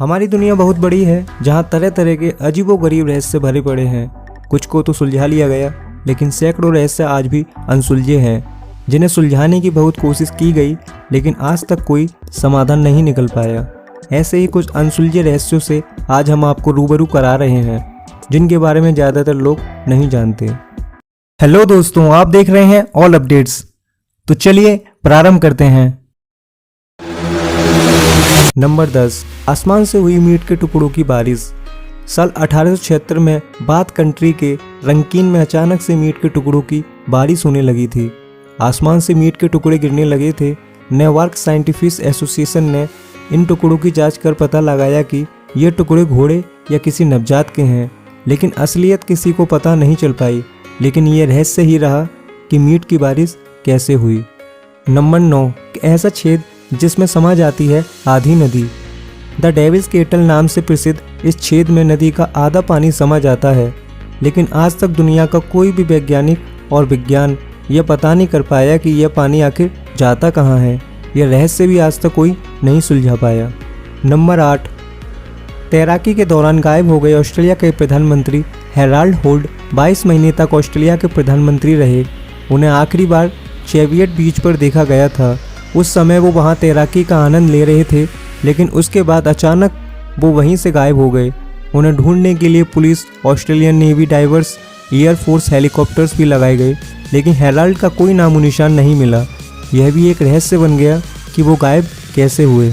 हमारी दुनिया बहुत बड़ी है, जहाँ तरह तरह के अजीबोगरीब रहस्य भरे पड़े हैं। कुछ को तो सुलझा लिया गया, लेकिन सैकड़ों रहस्य आज भी अनसुलझे हैं, जिन्हें सुलझाने की बहुत कोशिश की गई, लेकिन आज तक कोई समाधान नहीं निकल पाया। ऐसे ही कुछ अनसुलझे रहस्यों से आज हम आपको रूबरू करा रहे हैं, जिनके बारे में ज़्यादातर लोग नहीं जानते। हेलो दोस्तों, आप देख रहे हैं ऑल अपडेट्स। तो चलिए प्रारंभ करते हैं। नंबर 10, आसमान से हुई मीट के टुकड़ों की बारिश। साल 1876 में बाथ कंट्री के रंकीन में अचानक से मीट के टुकड़ों की बारिश होने लगी थी। आसमान से मीट के टुकड़े गिरने लगे थे। न्यूयॉर्क साइंटिफिक एसोसिएशन ने इन टुकड़ों की जांच कर पता लगाया कि ये टुकड़े घोड़े या किसी नवजात के हैं, लेकिन असलियत किसी को पता नहीं चल पाई। लेकिन ये रहस्य ही रहा कि मीट की बारिश कैसे हुई। नंबर 9, ऐसा छेद जिसमें समा जाती है आधी नदी। द डेविल्स केटल नाम से प्रसिद्ध इस छेद में नदी का आधा पानी समा जाता है, लेकिन आज तक दुनिया का कोई भी वैज्ञानिक और विज्ञान यह पता नहीं कर पाया कि यह पानी आखिर जाता कहाँ है। यह रहस्य भी आज तक कोई नहीं सुलझा पाया। नंबर 8, तैराकी के दौरान गायब हो गए ऑस्ट्रेलिया के प्रधानमंत्री हेराल्ड होल्ड 22 महीने तक ऑस्ट्रेलिया के प्रधानमंत्री रहे। उन्हें आखिरी बार चेवियट बीच पर देखा गया था। उस समय वो वहाँ तैराकी का आनंद ले रहे थे, लेकिन उसके बाद अचानक वो वहीं से गायब हो गए। उन्हें ढूंढने के लिए police, Australian navy diverse, air force helicopters भी लगाए गए, लेकिन हेराल्ड का कोई नामो निशान नहीं मिला। यह भी एक रहस्य बन गया कि वो गायब कैसे हुए।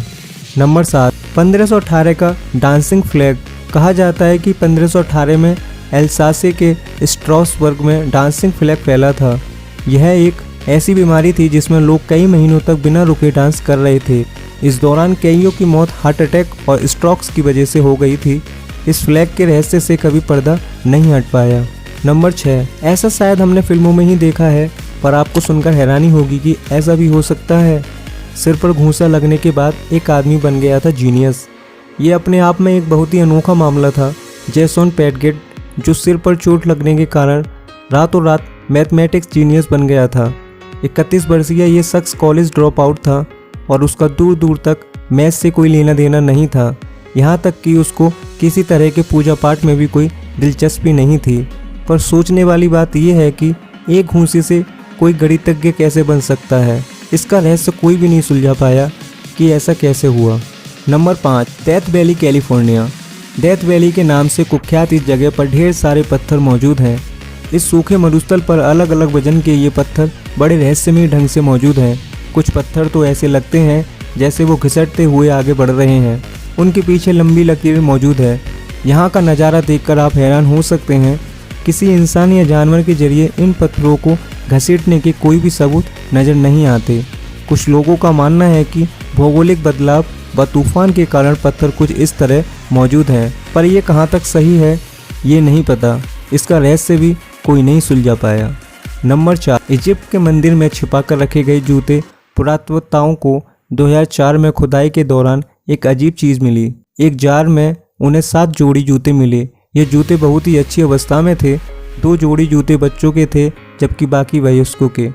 नंबर 7, 1518 का डांसिंग फ्लैग। कहा जाता है कि 1518 में एल्सासे के स्ट्रासबर्ग में डांसिंग फ्लैग फैला था। यह एक ऐसी बीमारी थी जिसमें लोग कई महीनों तक बिना रुके डांस कर रहे थे। इस दौरान कईयों की मौत हार्ट अटैक और स्ट्रोक्स की वजह से हो गई थी। इस फ्लैग के रहस्य से कभी पर्दा नहीं हट पाया। नंबर 6, ऐसा शायद हमने फिल्मों में ही देखा है, पर आपको सुनकर हैरानी होगी कि ऐसा भी हो सकता है। सिर पर घूंसा लगने के बाद एक आदमी बन गया था जीनियस। ये अपने आप में एक बहुत ही अनोखा मामला था। जेसन पैटगेट, जो सिर पर चोट लगने के कारण रातों रात मैथमेटिक्स जीनियस बन गया था। 31 वर्षीय ये शख्स कॉलेज ड्रॉप आउट था और उसका दूर दूर तक मैथ से कोई लेना देना नहीं था। यहाँ तक कि उसको किसी तरह के पूजा पाठ में भी कोई दिलचस्पी नहीं थी। पर सोचने वाली बात यह है कि एक घूंसे से कोई गणितज्ञ कैसे बन सकता है। इसका रहस्य कोई भी नहीं सुलझा पाया कि ऐसा कैसे हुआ। Number 5, death valley California. Death valley के नाम से कुख्यात इस जगह पर ढेर सारे पत्थर मौजूद हैं। इस सूखे मरुस्थल पर अलग अलग वजन के ये पत्थर बड़े रहस्यमय ढंग से मौजूद हैं। कुछ पत्थर तो ऐसे लगते हैं जैसे वो घिसटते हुए आगे बढ़ रहे हैं। उनके पीछे लंबी लकीर मौजूद है। यहाँ का नज़ारा देखकर आप हैरान हो सकते हैं। किसी इंसान या जानवर के जरिए इन पत्थरों को घसीटने के कोई भी सबूत नज़र नहीं आते। कुछ लोगों का मानना है कि भौगोलिक बदलाव व तूफान के कारण पत्थर कुछ इस तरह मौजूद हैं, पर यह कहाँ तक सही है ये नहीं पता। इसका रहस्य भी कोई नहीं सुलझा पाया। नंबर 4, इजिप्ट के मंदिर में छिपा कर रखे गए जूते। पुरातत्ववेत्ताओं को 2004 में खुदाई के दौरान एक अजीब चीज़ मिली। एक जार में उन्हें 7 जोड़ी जूते मिले। ये जूते बहुत ही अच्छी अवस्था में थे। 2 जोड़ी जूते बच्चों के थे, जबकि बाकी वयस्कों के।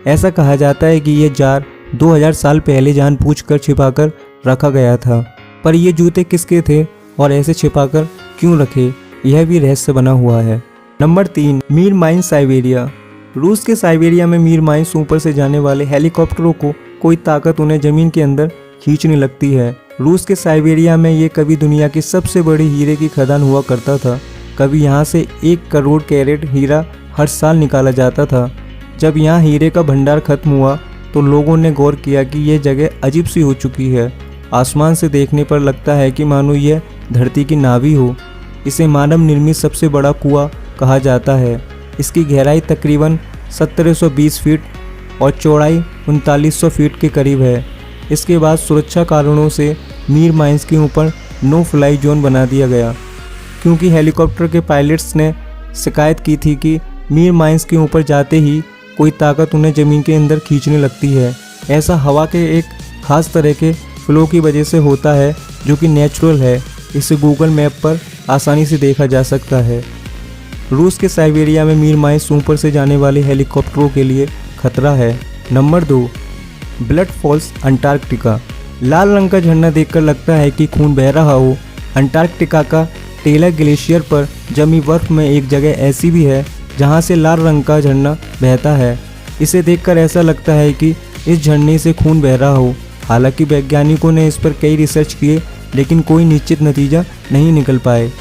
ऐसा कहा जाता है कि यह जार 2000 साल पहले जानबूझकर छिपाकर रखा गया था। पर ये जूते किसके थे और ऐसे छिपाकर क्यों रखे, यह भी रहस्य बना हुआ है। Number 3, Mir mines Siberia. रूस के साइबेरिया में मीर माइंस ऊपर से जाने वाले हेलीकॉप्टरों को कोई ताकत उन्हें ज़मीन के अंदर खींचने लगती है। रूस के साइबेरिया में ये कभी दुनिया की सबसे बड़ी हीरे की खदान हुआ करता था। कभी यहाँ से 1 करोड़ कैरेट हीरा हर साल निकाला जाता था। जब यहाँ हीरे का भंडार खत्म हुआ तो लोगों ने गौर किया कि यह जगह अजीब सी हो चुकी है। आसमान से देखने पर लगता है कि मानो यह धरती की नाभि हो। इसे मानव निर्मित सबसे बड़ा कुआं कहा जाता है। इसकी गहराई तकरीबन 1720 फीट और चौड़ाई 3900 फीट के करीब है। इसके बाद सुरक्षा कारणों से मीर माइंस के ऊपर नो फ्लाई जोन बना दिया गया, क्योंकि हेलीकॉप्टर के पायलट्स ने शिकायत की थी कि मीर माइंस के ऊपर जाते ही कोई ताकत उन्हें ज़मीन के अंदर खींचने लगती है। ऐसा हवा के एक खास तरह के फ्लो की वजह से होता है, जो कि नेचुरल है। इसे गूगल मैप पर आसानी से देखा जा सकता है। रूस के साइबेरिया में मीर माइंस ऊपर से जाने वाले हेलीकॉप्टरों के लिए खतरा है। Number 2, blood falls Antarctica. लाल रंग का झरना देखकर लगता है कि खून बह रहा हो। अंटार्कटिका का टेलर ग्लेशियर पर जमी बर्फ में एक जगह ऐसी भी है जहां से लाल रंग का झरना बहता है। इसे देखकर ऐसा लगता है कि इस झरने से खून बह रहा हो। हालांकि वैज्ञानिकों ने इस पर कई रिसर्च किए लेकिन कोई निश्चित नतीजा नहीं निकल पाए।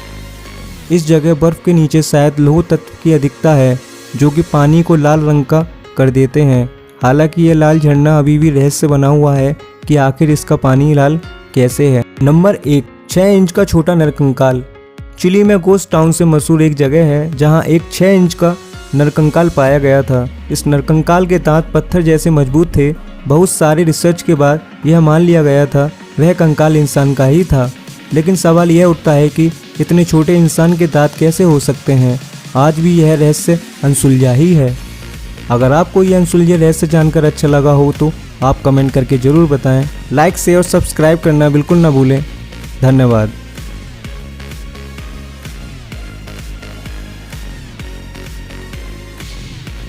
इस जगह बर्फ के नीचे शायद लौह तत्व की अधिकता है जो कि पानी को लाल रंग का कर देते हैं। हालांकि यह लाल झरना अभी भी रहस्य बना हुआ है कि आखिर इसका पानी लाल कैसे है। नंबर 1, 6 इंच का छोटा नरकंकाल। चिली में गोस्ट टाउन से मशहूर एक जगह है जहां एक 6 इंच का नरकंकाल पाया गया था। इस नरकंकाल के दांत पत्थर जैसे मजबूत थे। बहुत सारे रिसर्च के बाद यह मान लिया गया था वह कंकाल इंसान का ही था। लेकिन सवाल यह उठता है कि इतने छोटे इंसान के दांत कैसे हो सकते हैं। आज भी यह रहस्य अनसुलझा ही है। अगर आपको यह अनसुलझे रहस्य जानकर अच्छा लगा हो तो आप कमेंट करके ज़रूर बताएं। लाइक शेयर और सब्सक्राइब करना बिल्कुल ना भूलें। धन्यवाद।